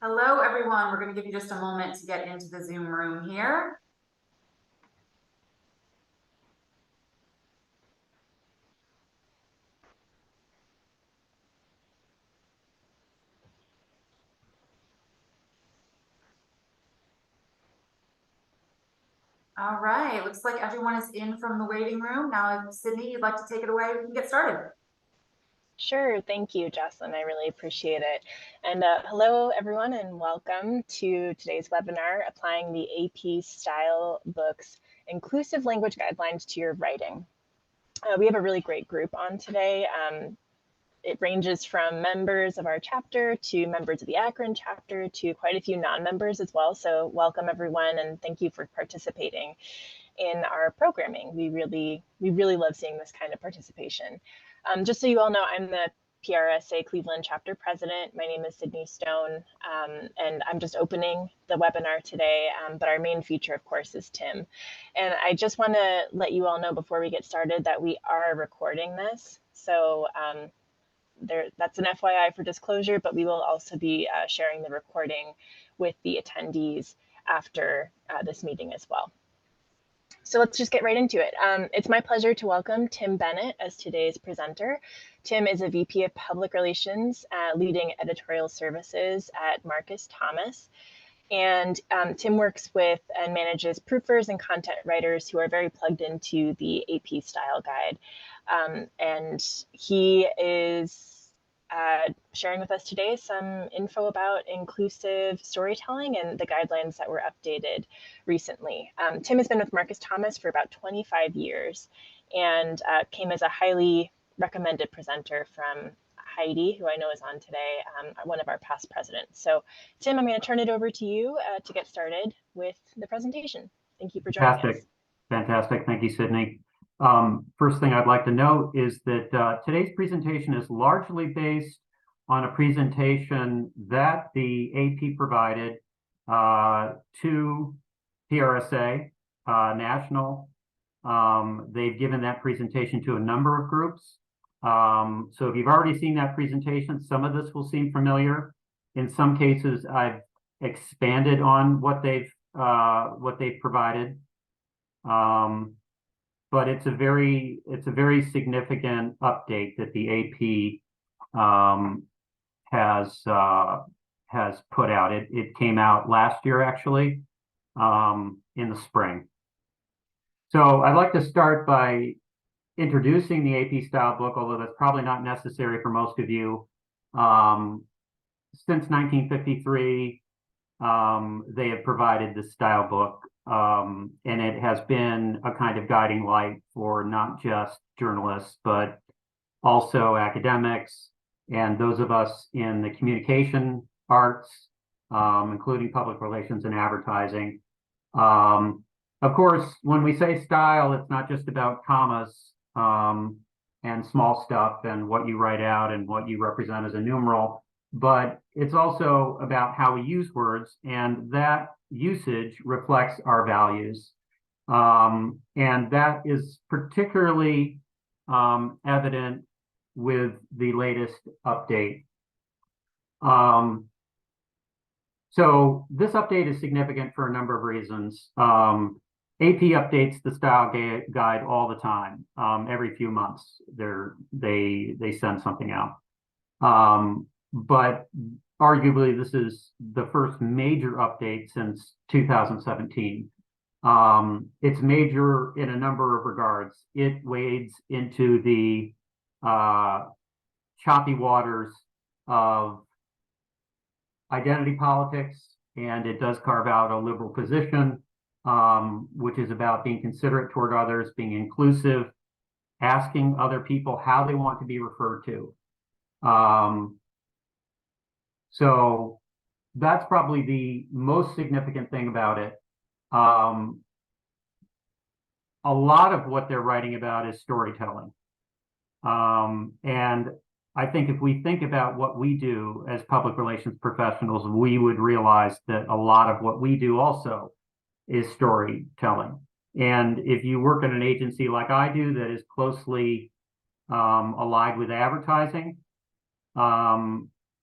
Hello, everyone. We're going to give you just a moment to get into the Zoom room here. All right, looks like everyone is in from the waiting room. Now, if Sydney, you'd like to take it away, we can get started. Sure, thank you, Jocelyn. I really appreciate it. And hello, everyone, and welcome to today's webinar, Applying the AP Stylebook's Inclusive Language Guidelines to Your Writing. We have a really great group on today. It ranges from members of our chapter to members of the Akron chapter to quite a few non-members as well. So welcome, everyone, and thank you for participating in our programming. We really love seeing this kind of participation. Just so you all know, I'm the PRSA Cleveland chapter president. My name is Sydney Stone, and I'm just opening the webinar today, but our main feature, of course, is Tim. And I just want to let you all know before we get started that we are recording this. So that's an FYI for disclosure, but we will also be sharing the recording with the attendees after this meeting as well. So let's just get right into it. It's my pleasure to welcome Tim Bennett as today's presenter. Tim is a VP of Public Relations, leading editorial services at Marcus Thomas. And Tim works with and manages proofers and content writers who are very plugged into the AP Style Guide. And he is sharing with us today some info about inclusive storytelling and the guidelines that were updated recently. Tim has been with Marcus Thomas for about 25 years and came as a highly recommended presenter from Heidi, who I know is on today, one of our past presidents. So Tim, I'm going to turn it over to you to get started with the presentation. Thank you for joining us. Fantastic. Thank you, Sydney. First thing I'd like to note is that today's presentation is largely based on a presentation that the AP provided to PRSA National. They've given that presentation to a number of groups. So if you've already seen that presentation, some of this will seem familiar. In some cases, I've expanded on what they've provided. But it's a very significant update that the AP has put out. It came out last year, actually, in the spring. So I'd like to start by introducing the AP Style Book, although that's probably not necessary for most of you. Since 1953, they have provided the Style Book. And it has been a kind of guiding light for not just journalists, but also academics and those of us in the communication arts, including public relations and advertising. Of course, when we say style, it's not just about commas and small stuff and what you write out and what you represent as a numeral, but it's also about how we use words, and that usage reflects our values. And that is particularly evident with the latest update. So this update is significant for a number of reasons. AP updates the style guide all the time. Every few months, they send something out. But arguably, this is the first major update since 2017. It's major in a number of regards. It wades into the choppy waters of identity politics, and it does carve out a liberal position, which is about being considerate toward others, being inclusive, asking other people how they want to be referred to. So that's probably the most significant thing about it. A lot of what they're writing about is storytelling. And I think if we think about what we do as public relations professionals, we would realize that a lot of what we do also is storytelling. And if you work at an agency like I do that is closely allied with advertising,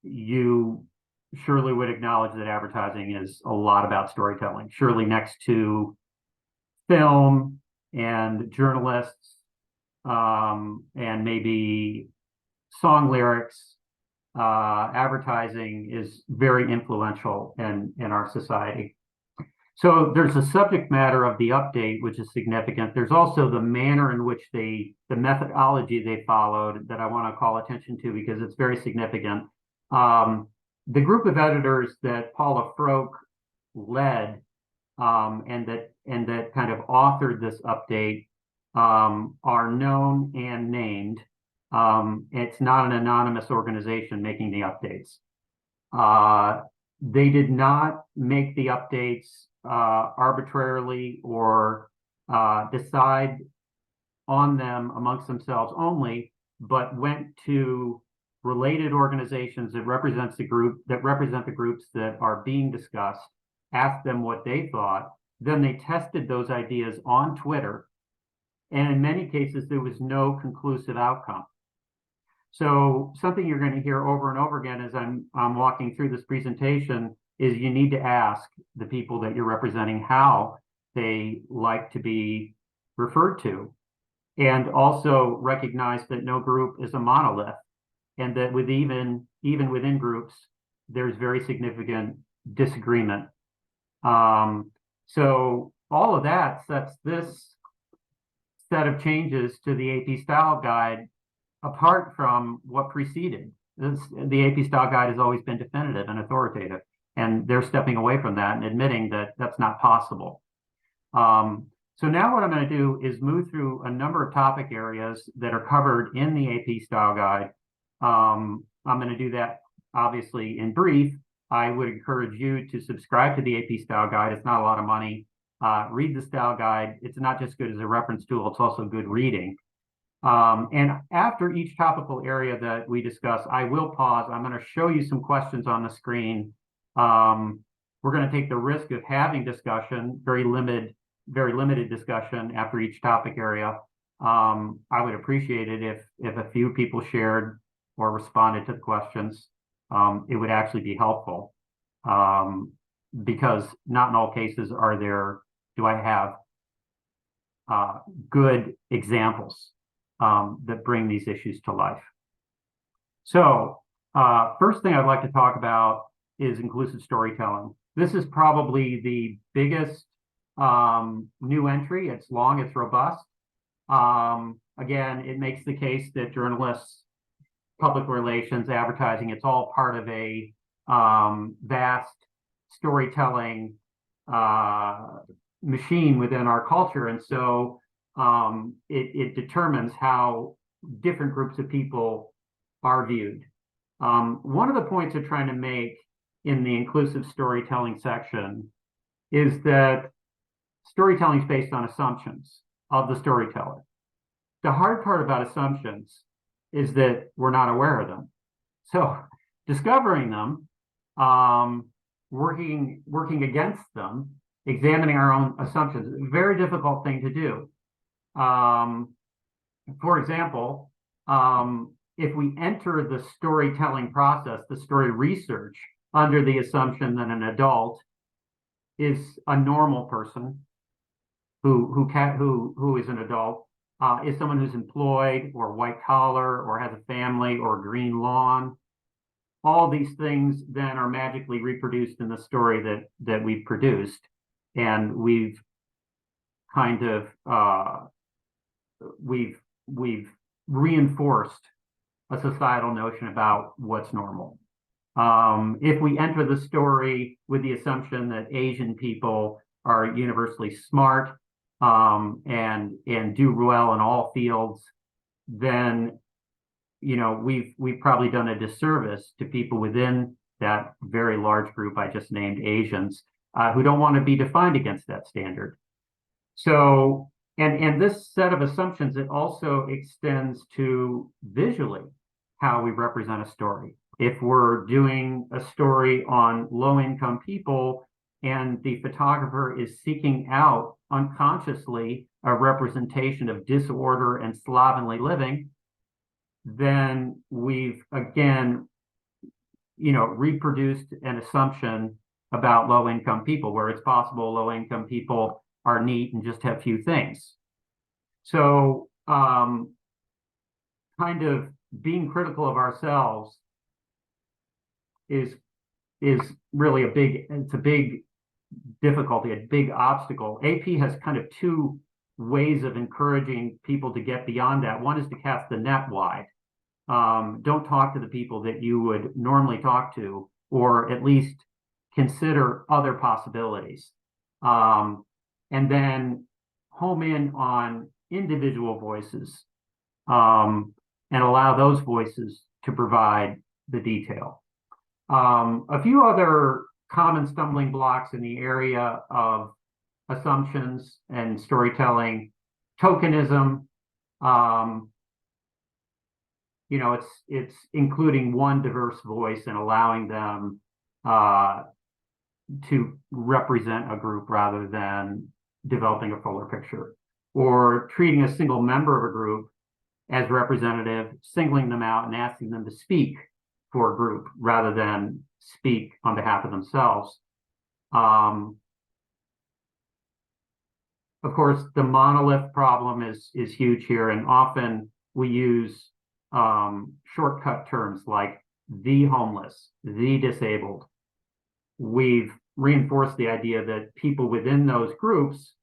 you surely would acknowledge that advertising is a lot about storytelling. Surely next to film and journalists, and maybe song lyrics, advertising is very influential in our society. So there's the subject matter of the update, which is significant. There's also the manner in which the methodology they followed that I want to call attention to because it's very significant. The group of editors that Paula Froke led, and that kind of authored this update, are known and named. It's not an anonymous organization making the updates. They did not make the updates arbitrarily or decide on them amongst themselves only, but went to related organizations that represent the groups that are being discussed, asked them what they thought, then they tested those ideas on Twitter, and in many cases there was no conclusive outcome. So something you're going to hear over and over again as I'm walking through this presentation is you need to ask the people that you're representing how they like to be referred to, and also recognize that no group is a monolith, and that with even within groups, there's very significant disagreement. So all of that sets this set of changes to the AP Style Guide apart from what preceded. The AP Style Guide has always been definitive and authoritative, and they're stepping away from that and admitting that that's not possible. So now what I'm going to do is move through a number of topic areas that are covered in the AP Style Guide. I'm going to do that obviously in brief. I would encourage you to subscribe to the AP Style Guide. It's not a lot of money. Read the Style Guide. It's not just good as a reference tool, it's also good reading. And after each topical area that we discuss, I will pause. I'm going to show you some questions on the screen. We're going to take the risk of having discussion, very limited discussion after each topic area. I would appreciate it if a few people shared or responded to the questions. It would actually be helpful, because not in all cases do I have good examples that bring these issues to life. So first thing I'd like to talk about is inclusive storytelling. This is probably the biggest new entry. It's long, it's robust. Again, it makes the case that journalists, public relations, advertising, it's all part of a vast storytelling machine within our culture. And so it determines how different groups of people are viewed. One of the points they're trying to make in the inclusive storytelling section is that storytelling is based on assumptions of the storyteller. The hard part about assumptions is that we're not aware of them. So discovering them, working against them, examining our own assumptions, is a very difficult thing to do. For example, if we enter the storytelling process, the story research, under the assumption that an adult is a normal person who is an adult, is someone who's employed or white collar or has a family or green lawn, all these things then are magically reproduced in the story that we've produced, and we've kind of we've reinforced a societal notion about what's normal. If we enter the story with the assumption that Asian people are universally smart and do well in all fields, then we've probably done a disservice to people within that very large group I just named, Asians, who don't want to be defined against that standard. So, and this set of assumptions, it also extends to visually how we represent a story. If we're doing a story on low-income people and the photographer is seeking out unconsciously a representation of disorder and slovenly living, then we've again reproduced an assumption about low-income people, where it's possible low-income people are neat and just have few things. So kind of being critical of ourselves is really a big difficulty, a big obstacle. AP has kind of two ways of encouraging people to get beyond that. One is to cast the net wide. Don't talk to the people that you would normally talk to, or at least consider other possibilities. And then home in on individual voices, and allow those voices to provide the detail. A few other common stumbling blocks in the area of assumptions and storytelling: tokenism. It's including one diverse voice and allowing them to represent a group rather than developing a fuller picture, or treating a single member of a group as representative, singling them out and asking them to speak for a group rather than speak on behalf of themselves. Of course, the monolith problem is huge here, and often we use shortcut terms like the homeless, the disabled. We've reinforced the idea that people within those groups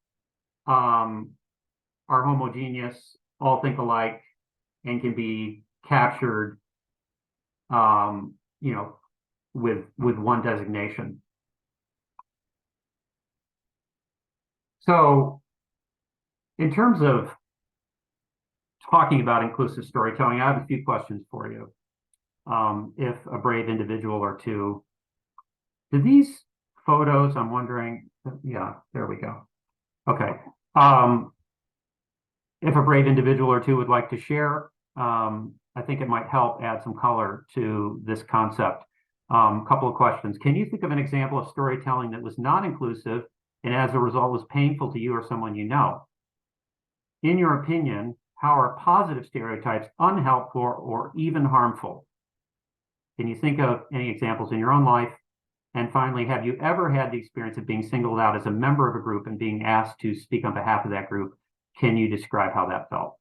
are homogeneous, all think alike, and can be captured, with one designation. So, in terms of talking about inclusive storytelling, I have a few questions for you. If a brave individual or two, do these photos, I'm wondering, yeah, there we go. Okay. If a brave individual or two would like to share, I think it might help add some color to this concept. Couple of questions. Can you think of an example of storytelling that was not inclusive and as a result was painful to you or someone you know? In your opinion, how are positive stereotypes unhelpful or even harmful? Can you think of any examples in your own life? And finally, have you ever had the experience of being singled out as a member of a group and being asked to speak on behalf of that group? Can you describe how that felt?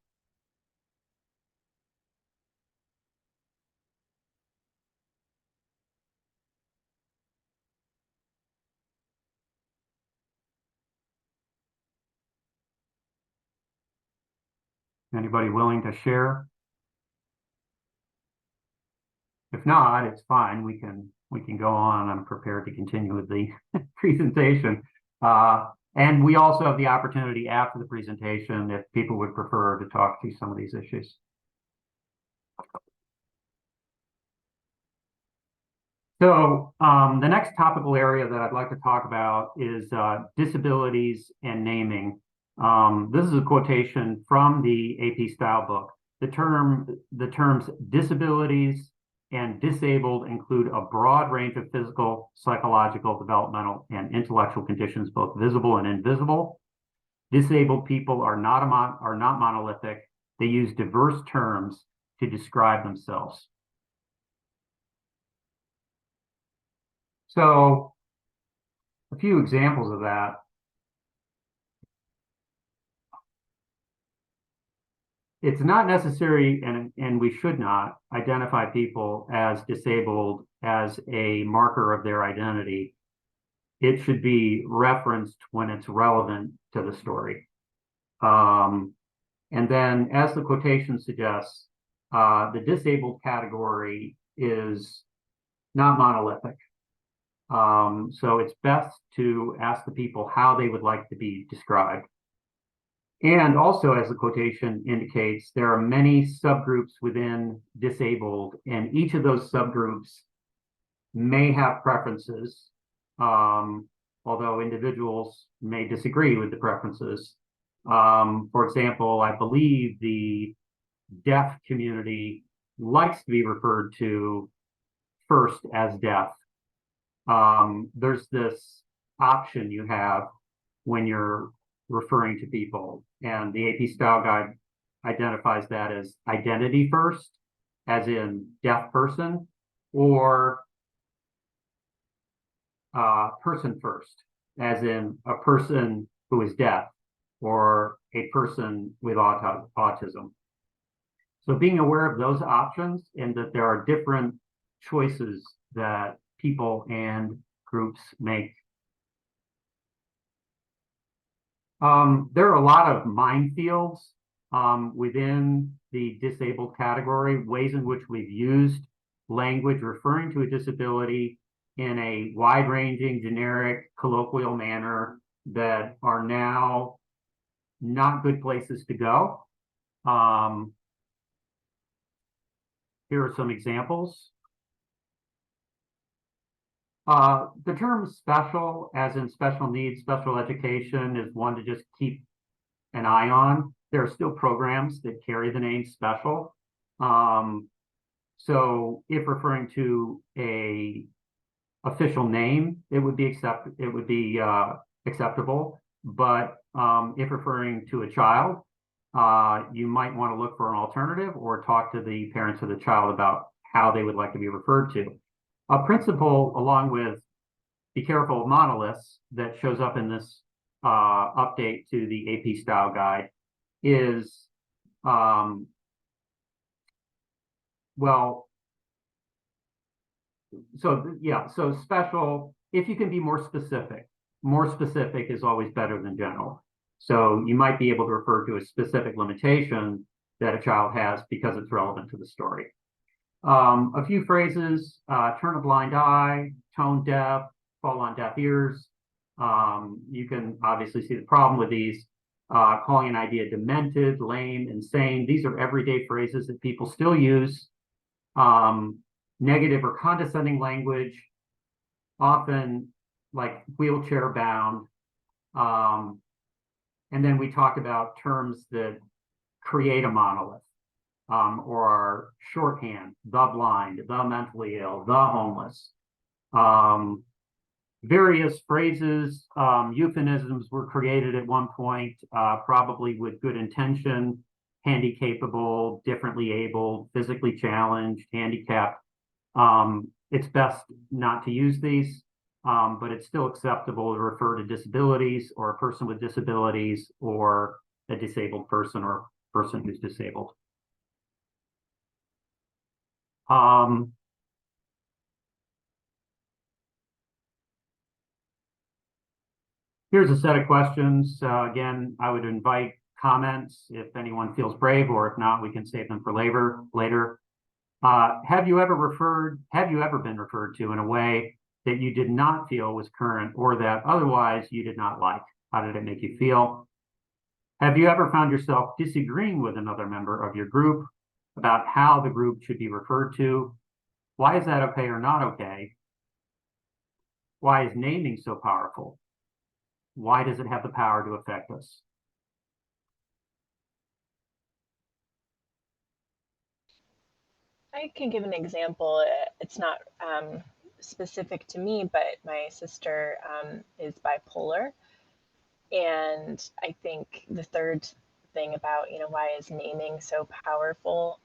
Anybody willing to share? If not, it's fine. We can go on. I'm prepared to continue with the presentation. And we also have the opportunity after the presentation if people would prefer to talk to some of these issues. So the next topical area that I'd like to talk about is disabilities and naming. This is a quotation from the AP Stylebook. The terms disabilities and disabled include a broad range of physical, psychological, developmental, and intellectual conditions, both visible and invisible. Disabled people are not monolithic. They use diverse terms to describe themselves. So, a few examples of that. It's not necessary, and we should not identify people as disabled as a marker of their identity. It should be referenced when it's relevant to the story. And then, as the quotation suggests, the disabled category is not monolithic. So it's best to ask the people how they would like to be described. And also, as the quotation indicates, there are many subgroups within disabled, and each of those subgroups may have preferences, although individuals may disagree with the preferences. For example, I believe the deaf community likes to be referred to first as deaf. There's this option you have when you're referring to people, and the AP Style Guide identifies that as identity first, as in deaf person, or person first, as in a person who is deaf or a person with autism. So being aware of those options and that there are different choices that people and groups make. There are a lot of minefields within the disabled category, ways in which we've used language referring to a disability in a wide-ranging, generic, colloquial manner that are now not good places to go. Here are some examples. The term special, as in special needs, special education, is one to just keep an eye on. There are still programs that carry the name special. So if referring to a official name, it would be acceptable. But if referring to a child, you might want to look for an alternative or talk to the parents of the child about how they would like to be referred to. A principle, along with be careful of monoliths, that shows up in this update to the AP Style Guide is, well, so yeah, so special, if you can be more specific is always better than general. So you might be able to refer to a specific limitation that a child has because it's relevant to the story. A few phrases: turn a blind eye, tone deaf, fall on deaf ears. You can obviously see the problem with these. Calling an idea demented, lame, insane. These are everyday phrases that people still use. Negative or condescending language, often like wheelchair bound. And then we talk about terms that create a monolith. Or shorthand, the blind, the mentally ill, the homeless. Various phrases, euphemisms were created at one point, probably with good intention: handicapable, differently abled, physically challenged, handicapped. It's best not to use these, but it's still acceptable to refer to disabilities or a person with disabilities or a disabled person or person who's disabled. Here's a set of questions. Again, I would invite comments if anyone feels brave, or if not, we can save them for later. Have you ever been referred to in a way that you did not feel was current or that otherwise you did not like? How did it make you feel? Have you ever found yourself disagreeing with another member of your group about how the group should be referred to? Why is that okay or not okay? Why is naming so powerful? Why does it have the power to affect us? I can give an example. It's not specific to me, but my sister is bipolar. And I think the third thing about, why is naming so powerful?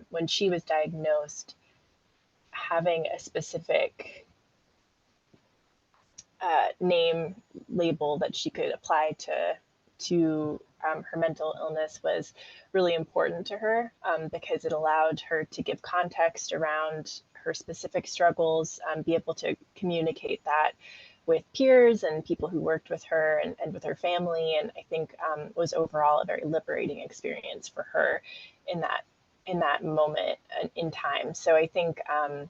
When she was diagnosed, having a specific name label that she could apply to her mental illness was really important to her, because it allowed her to give context around her specific struggles, be able to communicate that with peers and people who worked with her and with her family. And I think was overall a very liberating experience for her in that moment in time. So I think, and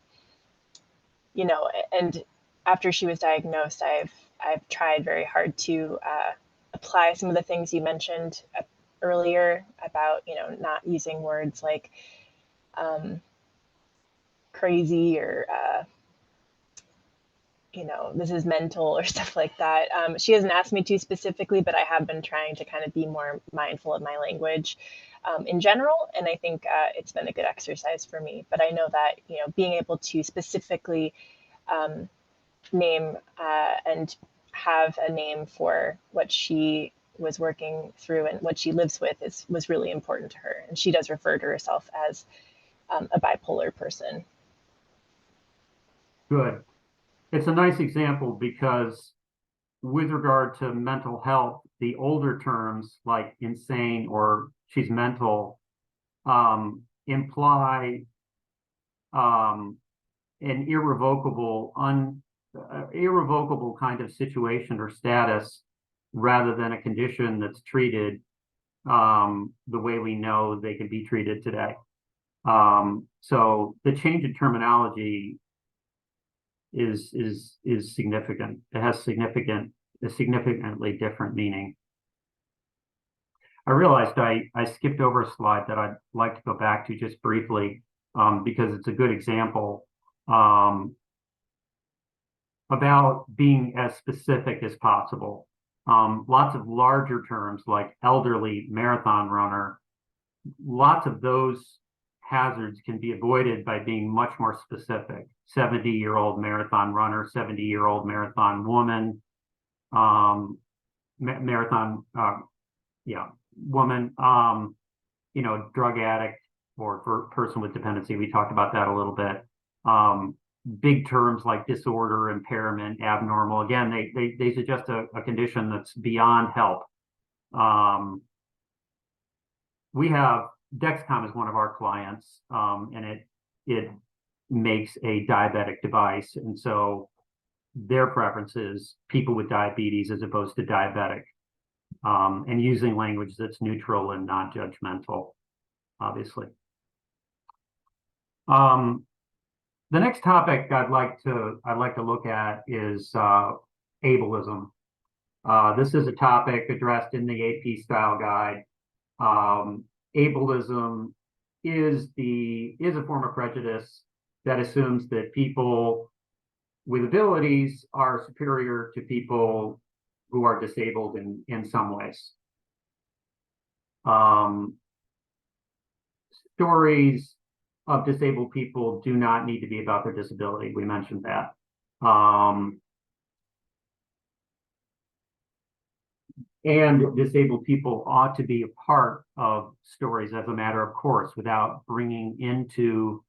after she was diagnosed, I've tried very hard to apply some of the things you mentioned earlier about, not using words like crazy or this is mental or stuff like that. She hasn't asked me to specifically, but I have been trying to kind of be more mindful of my language in general. And I think it's been a good exercise for me. But I know that, being able to specifically name and have a name for what she was working through and what she lives with was really important to her. And she does refer to herself as a bipolar person. Good. it's a nice example because with regard to mental health, the older terms like insane or she's mental imply an irrevocable kind of situation or status rather than a condition that's treated the way we know they can be treated today. So the change in terminology is significant. It has a significantly different meaning. I realized I skipped over a slide that I'd like to go back to just briefly because it's a good example about being as specific as possible. Lots of larger terms like elderly, marathon runner, lots of those hazards can be avoided by being much more specific. 70-year-old marathon runner, 70-year-old marathon woman, marathon, woman, drug addict or person with dependency. We talked about that a little bit. Big terms like disorder, impairment, abnormal. Again, they suggest a condition that's beyond help. We have Dexcom as one of our clients, and it makes a diabetic device, and so their preference is people with diabetes as opposed to diabetic, and using language that's neutral and non-judgmental, obviously. The next topic I'd like to look at is ableism. This is a topic addressed in the AP Style Guide. Ableism is a form of prejudice that assumes that people with abilities are superior to people who are disabled in some ways. Stories of disabled people do not need to be about their disability. We mentioned that. And disabled people ought to be a part of stories as a matter of course, without bringing into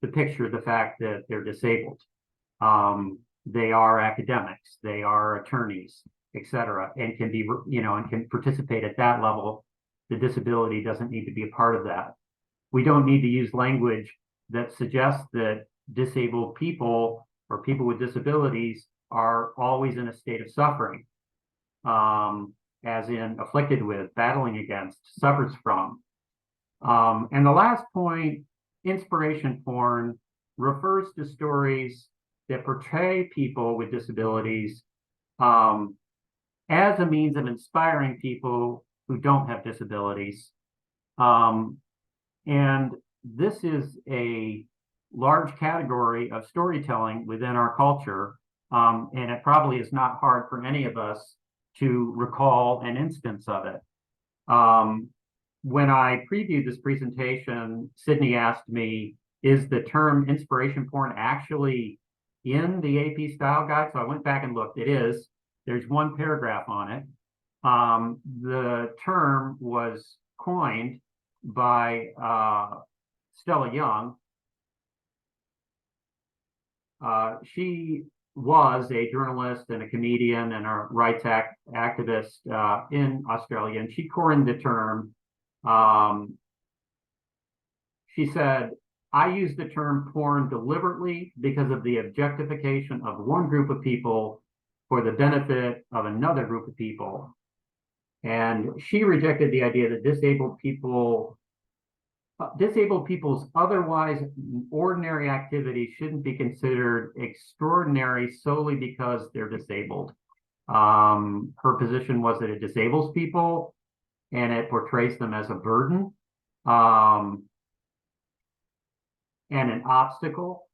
the picture the fact that they're disabled. They are academics, they are attorneys, etc., and can be, and can participate at that level. The disability doesn't need to be a part of that. We don't need to use language that suggests that disabled people or people with disabilities are always in a state of suffering, as in afflicted with, battling against, suffers from. And the last point, inspiration porn refers to stories that portray people with disabilities as a means of inspiring people who don't have disabilities. And this is a large category of storytelling within our culture, and it probably is not hard for any of us to recall an instance of it. When I previewed this presentation, Sydney asked me, is the term inspiration porn actually in the AP Style Guide? So I went back and looked. It is. There's one paragraph on it. The term was coined by Stella Young. She was a journalist and a comedian and a rights activist in Australia, and she coined the term. She said, I use the term porn deliberately because of the objectification of one group of people for the benefit of another group of people. And she rejected the idea that disabled people's otherwise ordinary activities shouldn't be considered extraordinary solely because they're disabled. Her position was that it disables people and it portrays them as a burden and an obstacle.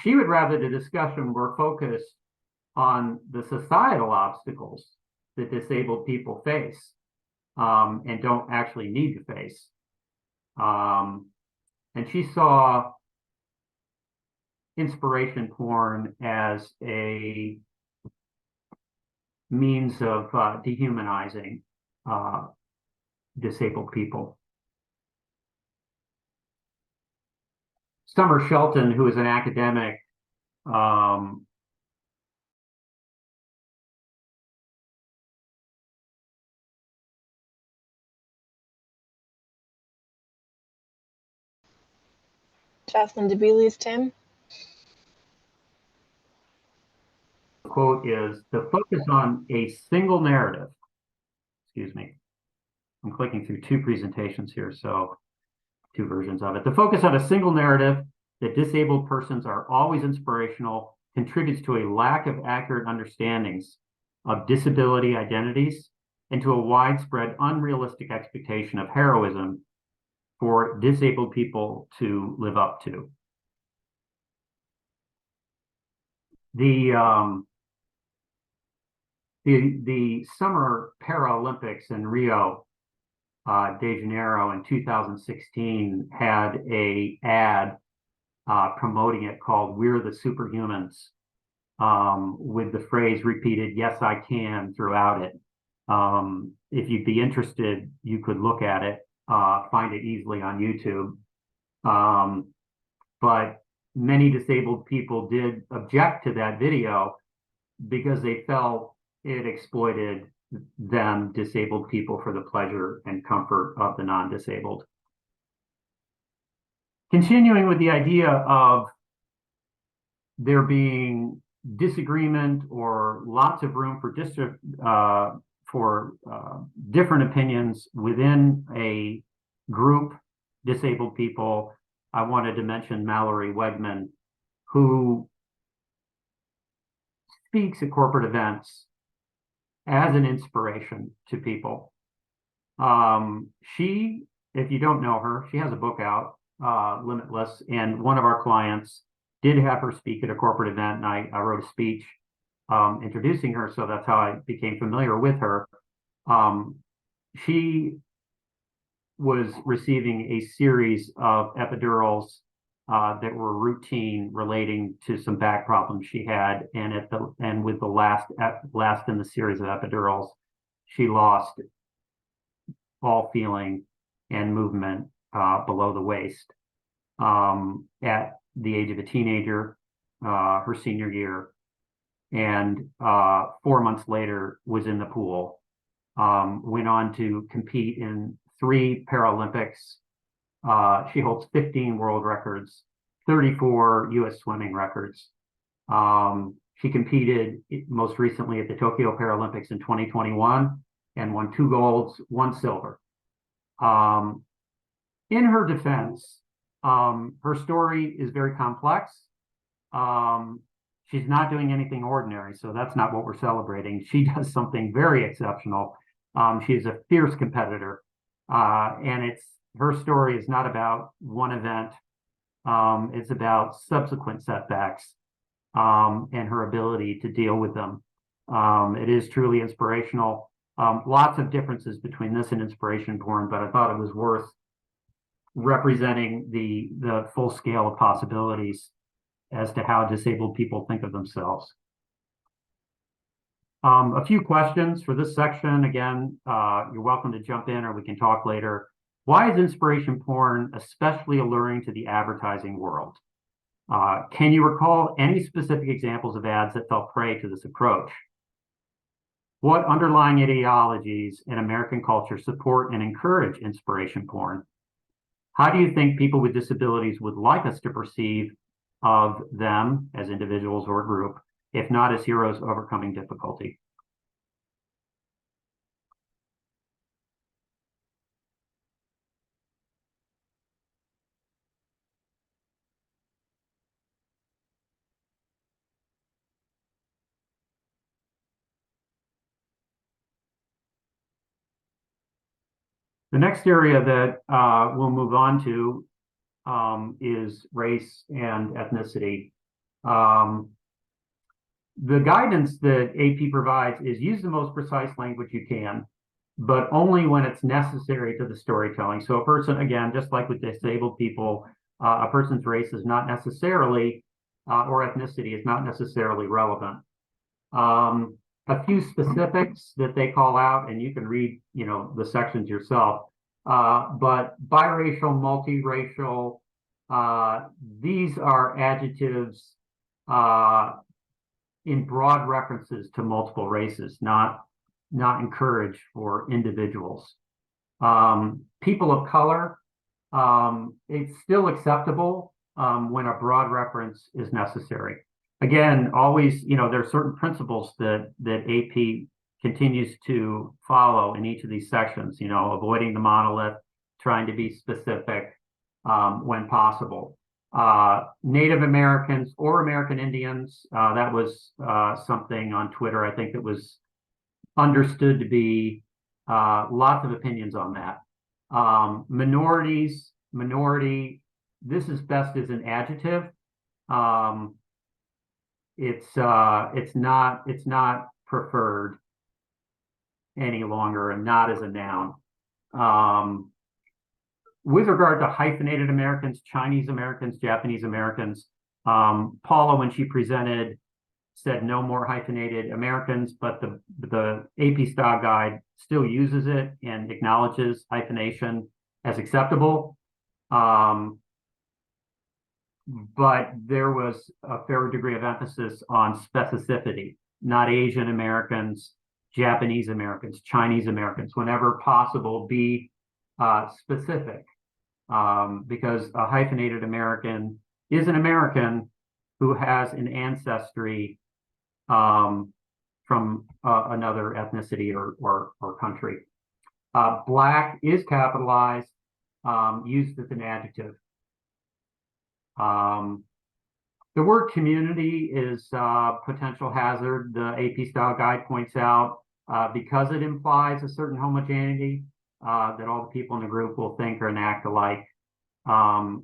She would rather the discussion were focused on the societal obstacles that disabled people face and don't actually need to face. And she saw inspiration porn as a means of dehumanizing disabled people. Summer Shelton, who is an academic, Um, Jocelyn, did we lose Tim? quote is the focus on a single narrative. Excuse me. I'm clicking through two presentations here, so two versions of it. The focus on a single narrative that disabled persons are always inspirational contributes to a lack of accurate understandings of disability identities and to a widespread unrealistic expectation of heroism for disabled people to live up to. The Summer Paralympics in Rio de Janeiro in 2016 had a ad promoting it called "We're the Superhumans," with the phrase repeated, "Yes, I can," throughout it. If you'd be interested, you could look at it, find it easily on YouTube. But many disabled people did object to that video because they felt it exploited them, disabled people, for the pleasure and comfort of the non-disabled. Continuing with the idea of there being disagreement or lots of room for different opinions within a group, disabled people, I wanted to mention Mallory Wegman, who speaks at corporate events as an inspiration to people. She, if you don't know her, she has a book out, Limitless, and one of our clients did have her speak at a corporate event, and I wrote a speech introducing her, so that's how I became familiar with her. She was receiving a series of epidurals that were routine, relating to some back problems she had, and with the last in the series of epidurals, she lost all feeling and movement below the waist at the age of a teenager, her senior year, and 4 months later was in the pool. Went on to compete in 3 Paralympics. She holds 15 world records, 34 U.S. swimming records. She competed most recently at the Tokyo Paralympics in 2021 and won 2 golds, 1 silver. In her defense, her story is very complex. She's not doing anything ordinary, so that's not what we're celebrating. She does something very exceptional. She is a fierce competitor, and her story is not about one event. It's about subsequent setbacks and her ability to deal with them. It is truly inspirational. Lots of differences between this and inspiration porn, but I thought it was worth representing the full scale of possibilities as to how disabled people think of themselves. A few questions for this section. Again, you're welcome to jump in or we can talk later. Why is inspiration porn especially alluring to the advertising world? Can you recall any specific examples of ads that fell prey to this approach? What underlying ideologies in American culture support and encourage inspiration porn? How do you think people with disabilities would like us to perceive of them as individuals or a group, if not as heroes overcoming difficulty? The next area that we'll move on to is race and ethnicity. The guidance that AP provides is use the most precise language you can, but only when it's necessary to the storytelling. So a person, again, just like with disabled people, a person's race is not necessarily, or ethnicity is not necessarily relevant. A few specifics that they call out, and you can read, the sections yourself, but biracial, multiracial, these are adjectives in broad references to multiple races, not encouraged for individuals. People of color, it's still acceptable when a broad reference is necessary. Again, always, there are certain principles that AP continues to follow in each of these sections, avoiding the monolith, trying to be specific when possible. Native Americans or American Indians, that was something on Twitter, I think, that was understood to be lots of opinions on that. Minority, this is best as an adjective. It's not preferred any longer, and not as a noun. With regard to hyphenated Americans, Chinese Americans, Japanese Americans, Paula, when she presented, said no more hyphenated Americans, but the AP Style Guide still uses it and acknowledges hyphenation as acceptable. But there was a fair degree of emphasis on specificity, not Asian Americans, Japanese Americans, Chinese Americans, whenever possible, be specific. Because a hyphenated American is an American who has an ancestry from another ethnicity or country. Black is capitalized, used as an adjective. The word community is potential hazard. The AP Style Guide points out because it implies a certain homogeneity that all the people in the group will think or act alike.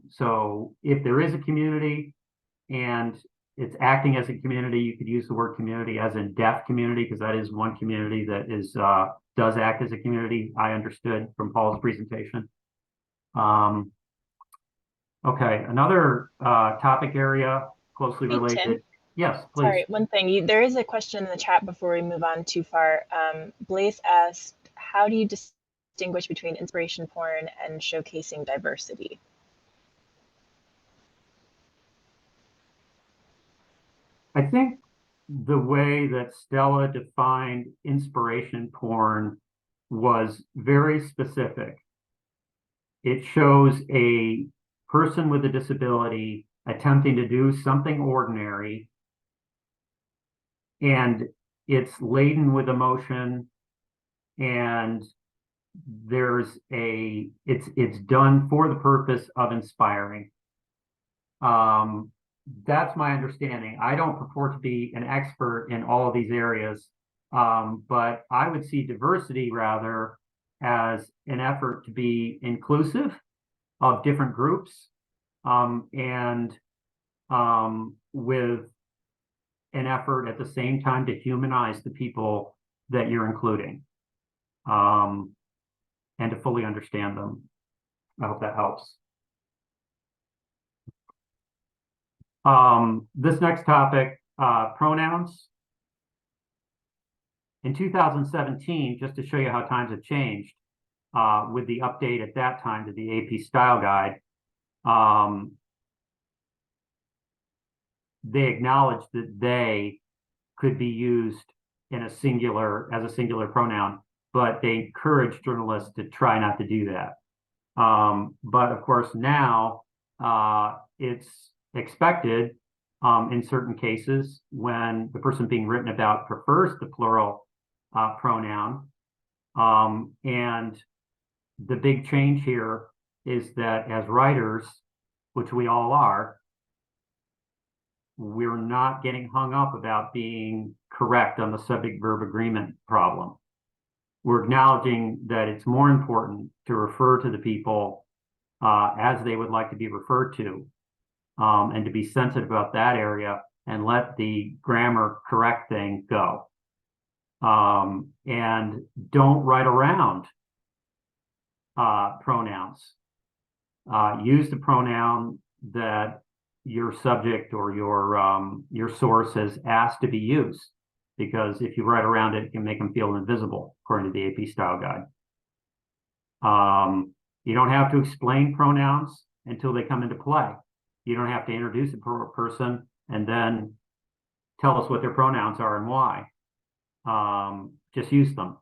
So if there is a community and it's acting as a community, you could use the word community as in deaf community, because that is one community that is does act as a community, I understood from Paul's presentation. Okay, another topic area closely related. Tim? Yes, please. Sorry, one thing. There is a question in the chat before we move on too far. Blaise asked, how do you distinguish between inspiration porn and showcasing diversity? I think the way that Stella defined inspiration porn was very specific. It shows a person with a disability attempting to do something ordinary, and it's laden with emotion, and it's done for the purpose of inspiring. That's my understanding. I don't purport to be an expert in all of these areas, but I would see diversity rather as an effort to be inclusive of different groups, and with an effort at the same time to humanize the people that you're including, and to fully understand them. I hope that helps. This next topic, pronouns. In 2017, just to show you how times have changed, with the update at that time to the AP Style Guide, they acknowledged that they could be used in as a singular pronoun, but they encouraged journalists to try not to do that. But of course now it's expected in certain cases when the person being written about prefers the plural pronoun. And the big change here is that as writers, which we all are, we're not getting hung up about being correct on the subject-verb agreement problem. We're acknowledging that it's more important to refer to the people as they would like to be referred to, and to be sensitive about that area and let the grammar correct thing go. And don't write around pronouns. Use the pronoun that your subject or your source has asked to be used, because if you write around it, it can make them feel invisible, according to the AP Style Guide. You don't have to explain pronouns until they come into play. You don't have to introduce a person and then tell us what their pronouns are and why. Just use them.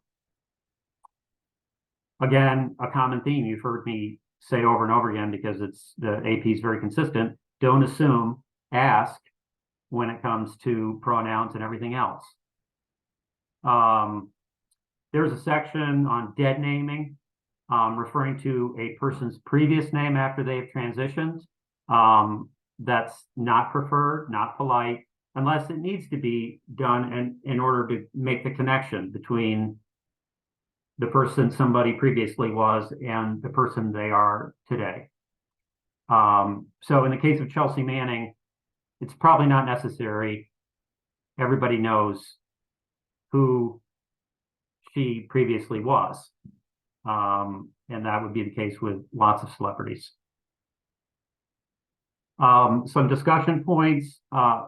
Again, a common theme you've heard me say over and over again, because it's the AP is very consistent. Don't assume, ask when it comes to pronouns and everything else. There's a section on dead naming, referring to a person's previous name after they've transitioned. That's not preferred, not polite, unless it needs to be done in order to make the connection between the person somebody previously was and the person they are today. So in the case of Chelsea Manning, it's probably not necessary. Everybody knows who she previously was. And that would be the case with lots of celebrities. Some discussion points.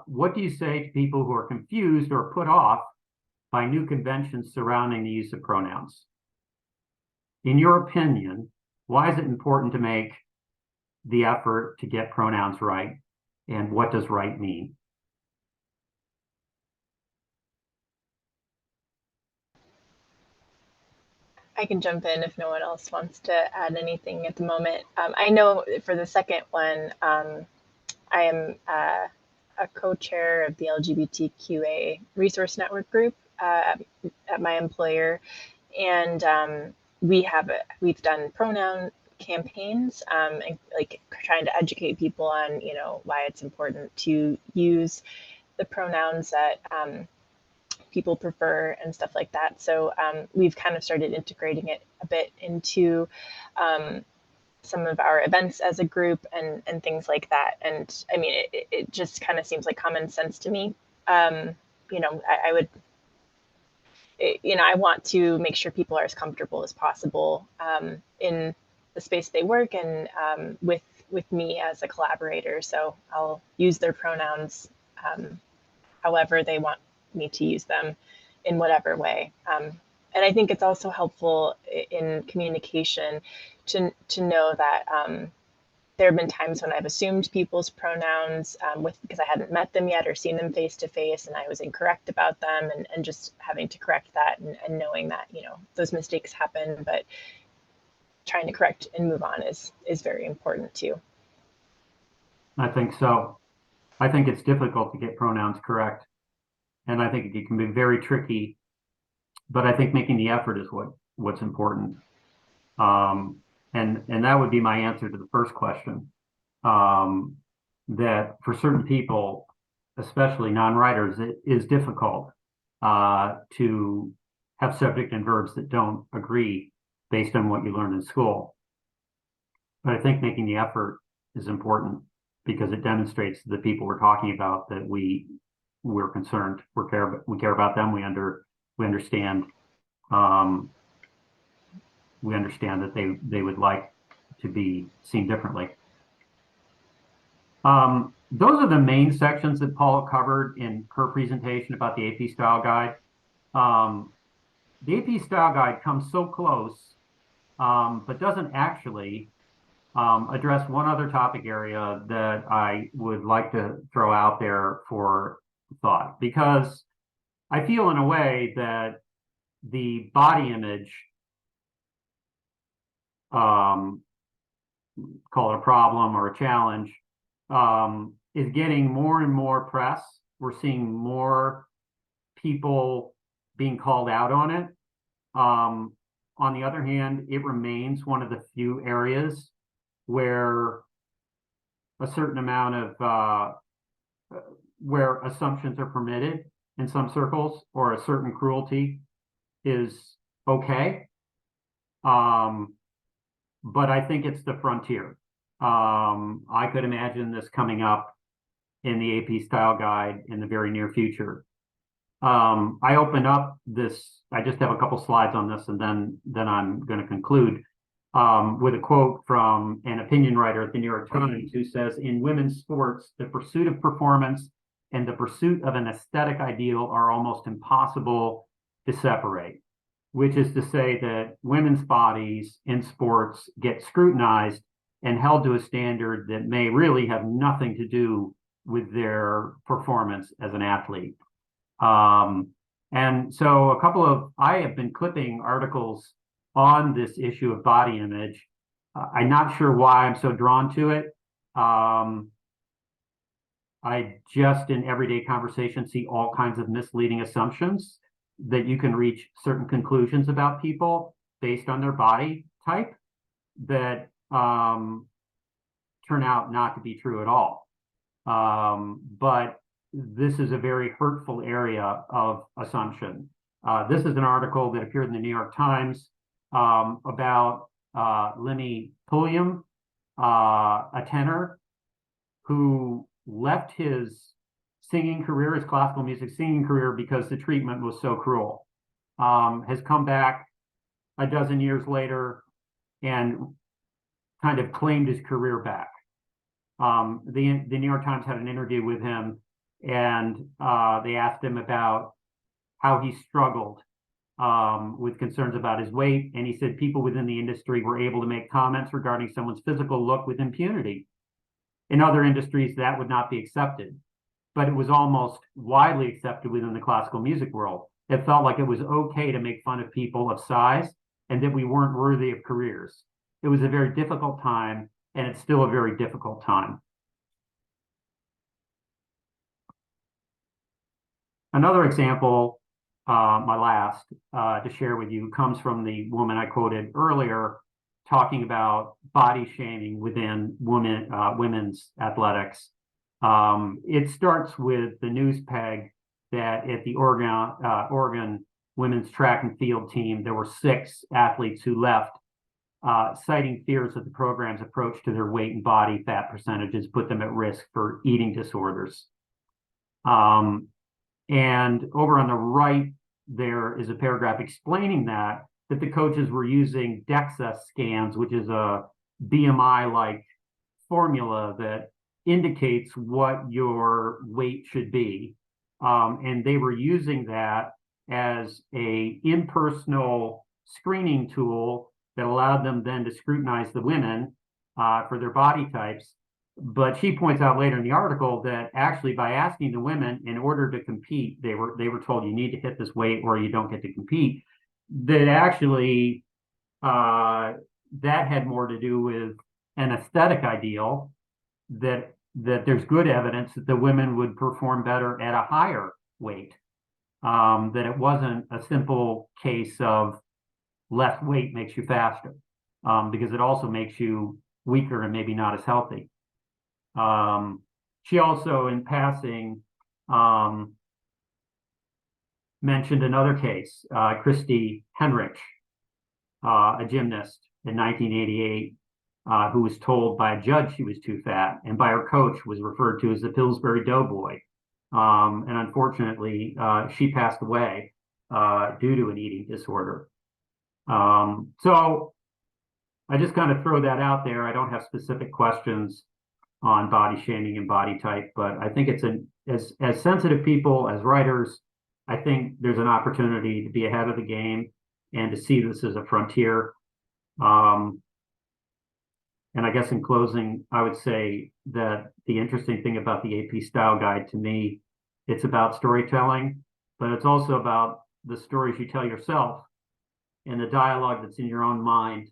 What do you say to people who are confused or put off by new conventions surrounding the use of pronouns? In your opinion, why is it important to make the effort to get pronouns right? And what does right mean? I can jump in if no one else wants to add anything at the moment. I know for the second one, I am a co-chair of the LGBTQA Resource Network group at my employer, and we've done pronoun campaigns, and like trying to educate people on why it's important to use the pronouns that people prefer and stuff like that. So we've kind of started integrating it a bit into some of our events as a group and things like that. And I mean, it just kind of seems like common sense to me. I would, I want to make sure people are as comfortable as possible in the space they work and with me as a collaborator. So I'll use their pronouns however they want me to use them in whatever way. And I think it's also helpful in communication to know that there have been times when I've assumed people's pronouns because I hadn't met them yet or seen them face to face, and I was incorrect about them, and just having to correct that and knowing that those mistakes happen, but trying to correct and move on is very important too. I think so. I think it's difficult to get pronouns correct, and I think it can be very tricky. But I think making the effort is what's important. And that would be my answer to the first question. That for certain people, especially non-writers, it is difficult to have subject and verbs that don't agree based on what you learned in school. But I think making the effort is important because it demonstrates to the people we're talking about that we're concerned, we care about them, we understand. We understand that they would like to be seen differently. Those are the main sections that Paula covered in her presentation about the AP Style Guide. The AP Style Guide comes so close, but doesn't actually address one other topic area that I would like to throw out there for thought, because I feel in a way that the body image, call it a problem or a challenge, is getting more and more press. We're seeing more people being called out on it. On the other hand, it remains one of the few areas where a certain amount of where assumptions are permitted in some circles, or a certain cruelty is okay. But I think it's the frontier. I could imagine this coming up in the AP Style Guide in the very near future. I open up this, I just have a couple slides on this, and then I'm going to conclude with a quote from an opinion writer at the New York Times who says, "In women's sports, the pursuit of performance and the pursuit of an aesthetic ideal are almost impossible to separate," which is to say that women's bodies in sports get scrutinized and held to a standard that may really have nothing to do with their performance as an athlete. And so I have been clipping articles on this issue of body image. I'm not sure why I'm so drawn to it. I just in everyday conversation see all kinds of misleading assumptions that you can reach certain conclusions about people based on their body type that turn out not to be true at all. But this is a very hurtful area of assumption. This is an article that appeared in the New York Times about Lenny Pulliam, a tenor who left his singing career, his classical music singing career, because the treatment was so cruel. Has come back a dozen years later and kind of claimed his career back. The New York Times had an interview with him, and they asked him about how he struggled with concerns about his weight. And he said people within the industry were able to make comments regarding someone's physical look with impunity. In other industries, that would not be accepted, but it was almost widely accepted within the classical music world. It felt like it was okay to make fun of people of size and that we weren't worthy of careers. It was a very difficult time, and it's still a very difficult time. Another example, my last, to share with you, comes from the woman I quoted earlier, talking about body shaming within women's athletics. It starts with the news peg that at the Oregon women's track and field team, there were 6 athletes who left, citing fears that the program's approach to their weight and body fat percentages put them at risk for eating disorders. And over on the right, there is a paragraph explaining that the coaches were using DEXA scans, which is a BMI-like formula that indicates what your weight should be. And they were using that as a impersonal screening tool that allowed them then to scrutinize the women for their body types. But she points out later in the article that actually by asking the women in order to compete, they were told you need to hit this weight or you don't get to compete. That actually that had more to do with an aesthetic ideal that there's good evidence that the women would perform better at a higher weight. That it wasn't a simple case of less weight makes you faster, because it also makes you weaker and maybe not as healthy. She also, in passing, mentioned another case, Christy Henrich, a gymnast in 1988, who was told by a judge she was too fat, and by her coach was referred to as the Pillsbury Doughboy. And unfortunately, she passed away due to an eating disorder. So I just kind of throw that out there. I don't have specific questions on body shaming and body type, but I think it's as sensitive people, as writers, I think there's an opportunity to be ahead of the game and to see this as a frontier. And I guess in closing, I would say that the interesting thing about the AP Style Guide to me, it's about storytelling, but it's also about the stories you tell yourself and the dialogue that's in your own mind.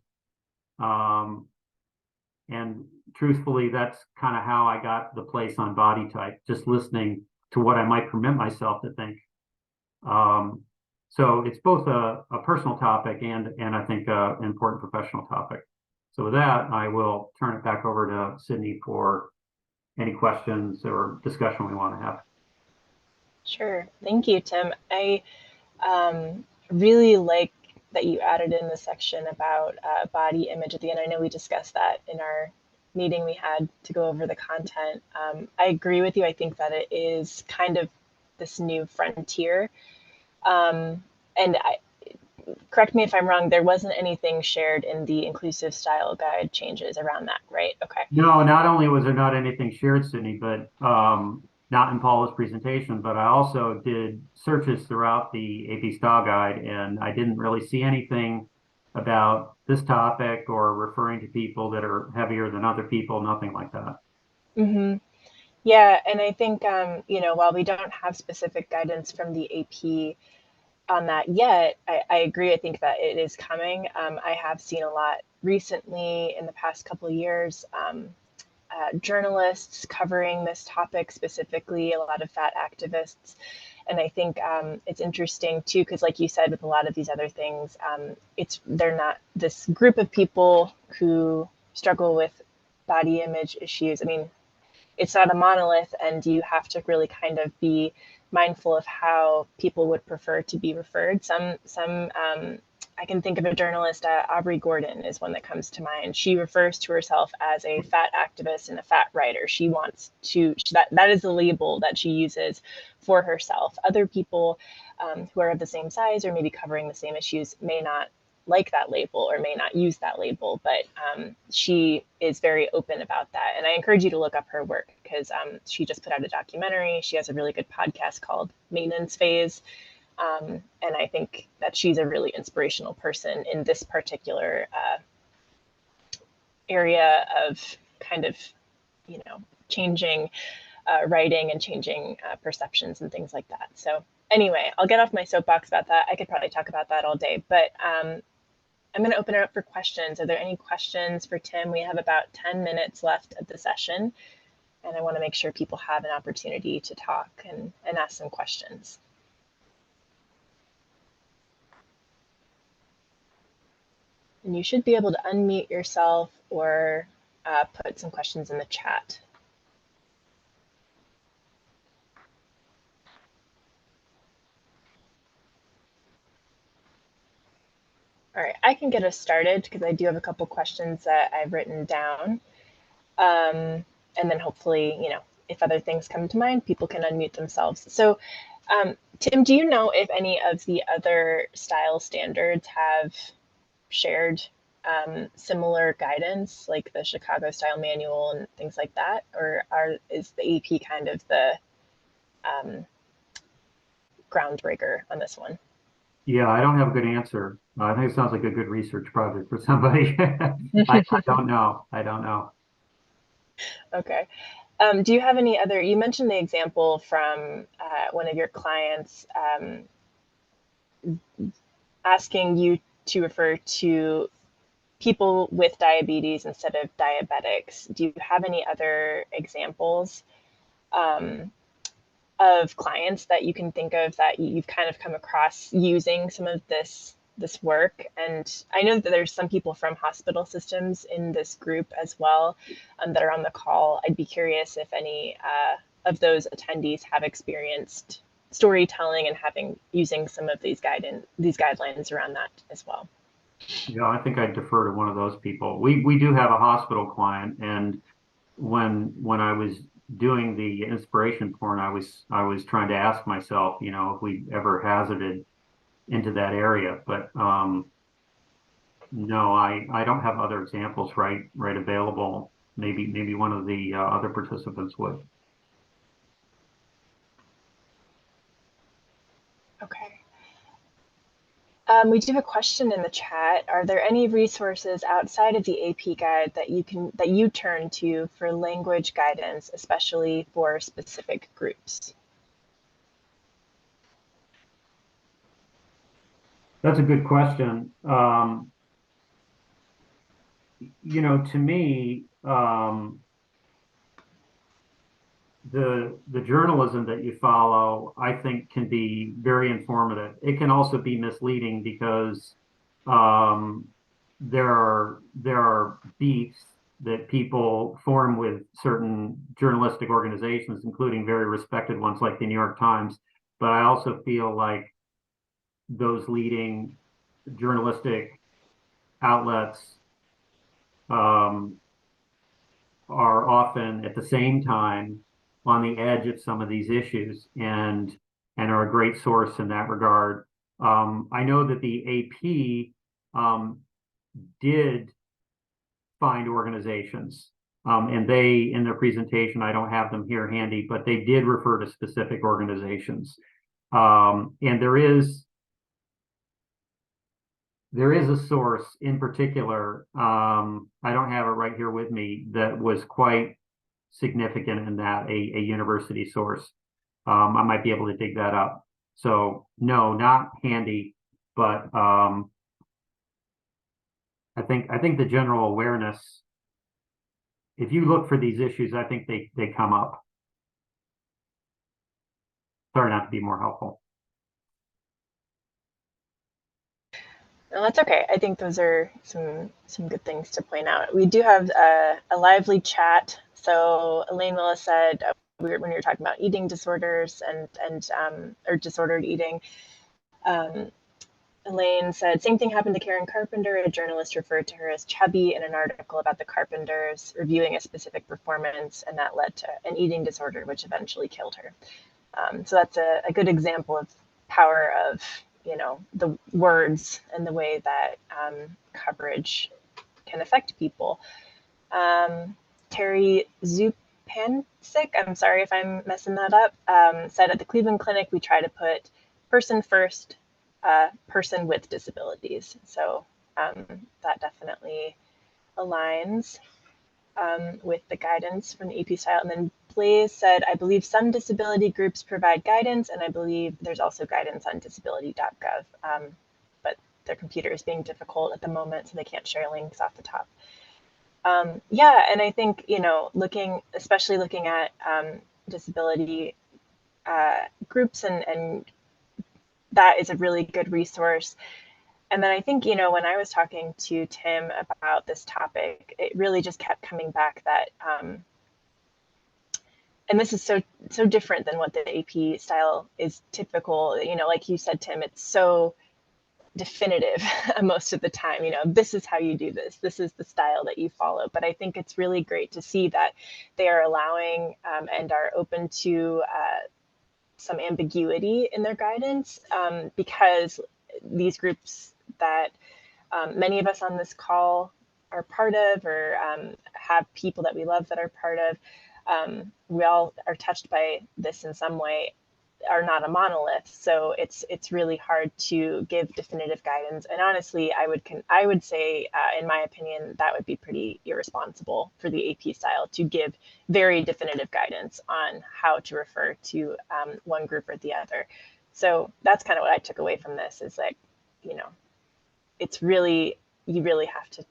And truthfully, that's kind of how I got the place on body type, just listening to what I might permit myself to think. So it's both a personal topic and I think an important professional topic. So with that, I will turn it back over to Sydney for any questions or discussion we want to have. Sure. Thank you, Tim. I really like that you added in the section about body image at the end. I know we discussed that in our meeting we had to go over the content. I agree with you. I think that it is kind of this new frontier. And correct me if I'm wrong, there wasn't anything shared in the inclusive style guide changes around that, right? Okay. No, not only was there not anything shared, Sydney, but not in Paula's presentation, but I also did searches throughout the AP Style Guide, and I didn't really see anything about this topic or referring to people that are heavier than other people, nothing like that. Mm-hmm. Yeah, and I think, while we don't have specific guidance from the AP on that yet, I agree. I think that it is coming. I have seen a lot recently in the past couple of years, journalists covering this topic specifically, a lot of fat activists. And I think it's interesting too, because like you said, with a lot of these other things, they're not this group of people who struggle with body image issues. I mean, it's not a monolith, and you have to really kind of be mindful of how people would prefer to be referred. I can think of a journalist, Aubrey Gordon is one that comes to mind. She refers to herself as a fat activist and a fat writer. She wants to, that is the label that she uses for herself. Other people who are of the same size or maybe covering the same issues may not like that label or may not use that label, but she is very open about that. And I encourage you to look up her work because she just put out a documentary. She has a really good podcast called Maintenance Phase. And I think that she's a really inspirational person in this particular area of kind of, changing writing and changing perceptions and things like that. So anyway, I'll get off my soapbox about that. I could probably talk about that all day, but I'm going to open it up for questions. Are there any questions for Tim? We have about 10 minutes left of the session, and I want to make sure people have an opportunity to talk and ask some questions. And you should be able to unmute yourself or put some questions in the chat. All right, I can get us started because I do have a couple questions that I've written down. And then hopefully, if other things come to mind, people can unmute themselves. So Tim, do you know if any of the other style standards have shared similar guidance, like the Chicago Style Manual and things like that? Or is the AP kind of the groundbreaker on this one? Yeah, I don't have a good answer. I think it sounds like a good research project for somebody. I don't know. I don't know. Okay. Do you have any other, you mentioned the example from one of your clients asking you to refer to people with diabetes instead of diabetics. Do you have any other examples of clients that you can think of that you've kind of come across using some of this work? And I know that there's some people from hospital systems in this group as well that are on the call. I'd be curious if any of those attendees have experienced storytelling and using some of these guidelines around that as well. Yeah, I think I'd defer to one of those people. We do have a hospital client, and when I was doing the inspiration porn, I was trying to ask myself, if we ever hazarded into that area. But no, I don't have other examples right available. Maybe one of the other participants would. Okay. We do have a question in the chat. Are there any resources outside of the AP guide that you turn to for language guidance, especially for specific groups? That's a good question. To me, the journalism that you follow, I think, can be very informative. It can also be misleading because um, there are beefs that people form with certain journalistic organizations, including very respected ones like the New York Times. But I also feel like those leading journalistic outlets um, are often at the same time on the edge of some of these issues and are a great source in that regard. I know that the AP did find organizations, and they, in their presentation, I don't have them here handy, but they did refer to specific organizations. And there is a source in particular, I don't have it right here with me, that was quite significant in that, a university source. I might be able to dig that up. So no, not handy, but I think the general awareness, if you look for these issues, I think they come up. Sorry not to be more helpful. No, that's okay. I think those are some good things to point out. We do have a lively chat. So Elaine Willis said when you were talking about eating disorders and or disordered eating, Elaine said same thing happened to Karen Carpenter. A journalist referred to her as chubby in an article about the Carpenters reviewing a specific performance, and that led to an eating disorder, which eventually killed her. So that's a good example of power of the words and the way that coverage can affect people. Terry Zupancic, I'm sorry if I'm messing that up, said at the Cleveland Clinic we try to put person first, person with disabilities. So that definitely aligns with the guidance from the AP Style. And then Blaze said, I believe some disability groups provide guidance, and I believe there's also guidance on disability.gov, but their computer is being difficult at the moment, so they can't share links off the top. Yeah, and I think, especially looking at disability groups, and that is a really good resource. And then I think, when I was talking to Tim about this topic, it really just kept coming back that, and this is so different than what the AP style is typical, like you said, Tim, it's so definitive most of the time, this is how you do this. This is the style that you follow. But I think it's really great to see that they are allowing and are open to some ambiguity in their guidance, because these groups that many of us on this call are part of, or have people that we love that are part of, we all are touched by this in some way, are not a monolith. So it's really hard to give definitive guidance. And honestly, I would say, in my opinion, that would be pretty irresponsible for the AP style to give very definitive guidance on how to refer to one group or the other. So that's kind of what I took away from this, is like, it's really, you really have to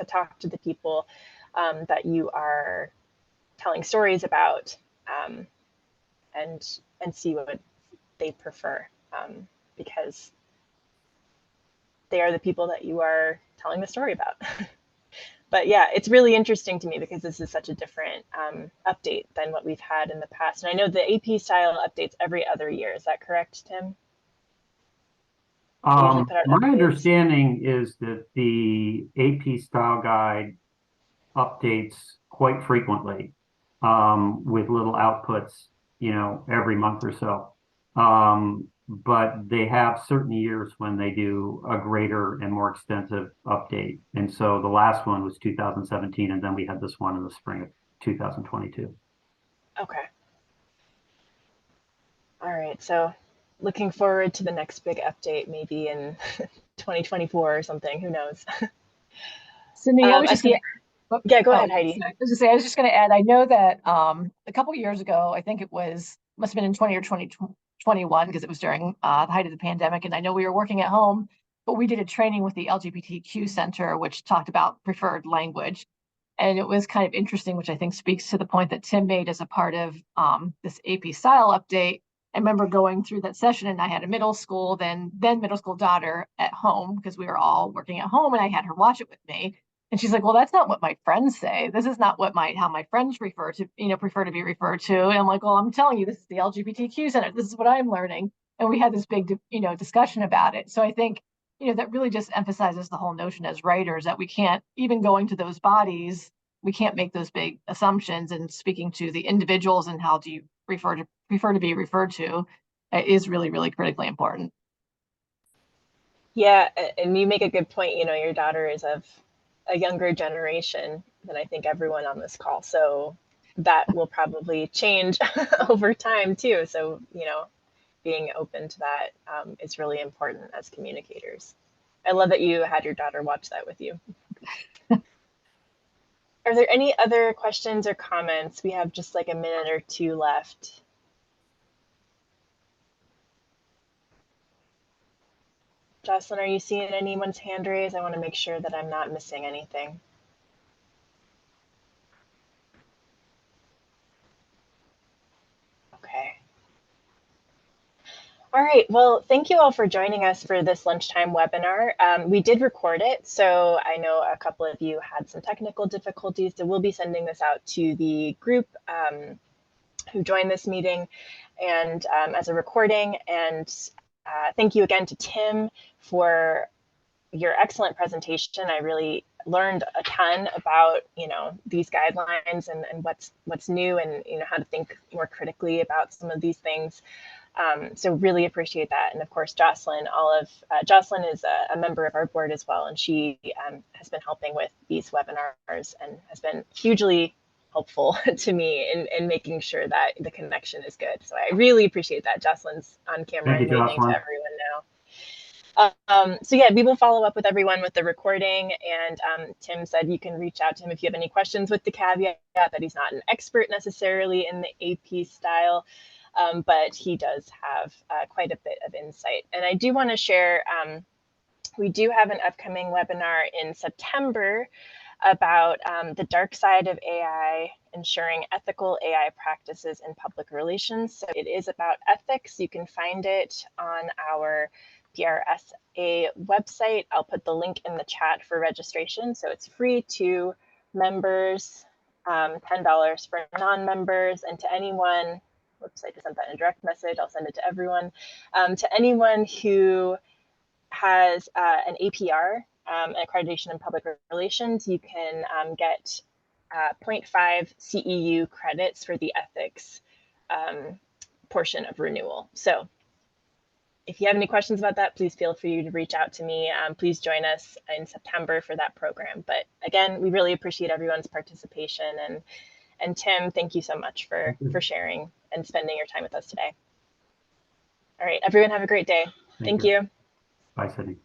talk to the people that you are telling stories about, and see what they prefer, because they are the people that you are telling the story about. But yeah, it's really interesting to me because this is such a different update than what we've had in the past. And I know the AP style updates every other year. Is that correct, Tim? My understanding is that the AP style guide updates quite frequently, with little outputs, every month or so. But they have certain years when they do a greater and more extensive update. And so the last one was 2017, and then we had this one in the spring of 2022. Okay. All right. So looking forward to the next big update, maybe in 2024 or something. Who knows? Sydney, I was just yeah, go ahead, Heidi. I was just going to add, I know that a couple of years ago, I think it must have been in 20 or 2021, because it was during the height of the pandemic. And I know we were working at home, but we did a training with the LGBTQ Center, which talked about preferred language. And it was kind of interesting, which I think speaks to the point that Tim made as a part of this AP style update. I remember going through that session, and I had a middle school, then middle school daughter at home, because we were all working at home, and I had her watch it with me. And she's like, well, that's not what my friends say. This is not what how my friends prefer to be referred to. And I'm like, well, I'm telling you, this is the LGBTQ Center. This is what I'm learning. And we had this big, discussion about it. So I think, that really just emphasizes the whole notion as writers that we can't, even going to those bodies, we can't make those big assumptions, and speaking to the individuals and how do you prefer to be referred to is really, really critically important. Yeah, and you make a good point. Your daughter is of a younger generation than I think everyone on this call. So that will probably change over time too. So, being open to that is really important as communicators. I love that you had your daughter watch that with you. All Are there any other questions or comments? We have just like a minute or two left. Jocelyn, are you seeing anyone's hand raised? I want to make sure that I'm not missing anything. Okay. All right, well, thank you all for joining us for this lunchtime webinar. We did record it, so I know a couple of you had some technical difficulties, so we'll be sending this out to the group who joined this meeting and as a recording. And thank you again to Tim for your excellent presentation. I really learned a ton about, these guidelines and what's new and, how to think more critically about some of these things. So really appreciate that. And of course, Jocelyn Jocelyn is a member of our board as well, and she has been helping with these webinars and has been hugely helpful to me in making sure that the connection is good. So I really appreciate that. Jocelyn's on camera and waving to everyone now. So yeah, we will follow up with everyone with the recording, and Tim said you can reach out to him if you have any questions, with the caveat that he's not an expert necessarily in the AP style, but he does have quite a bit of insight. And I do want to share, we do have an upcoming webinar in September about the dark side of AI, ensuring ethical AI practices in public relations. So it is about ethics. You can find it on our PRSA website. I'll put the link in the chat for registration. So it's free to members, $10 for non-members, and to anyone, whoops, I just sent that in a direct message. I'll send it to everyone. To anyone who has an APR, an accreditation in public relations, you can get 0.5 CEU credits for the ethics portion of renewal. So if you have any questions about that, please feel free to reach out to me. Please join us in September for that program. But again, we really appreciate everyone's participation. And Tim, thank you so much for sharing and spending your time with us today. All right, everyone have a great day. Thank you. Bye, Sydney.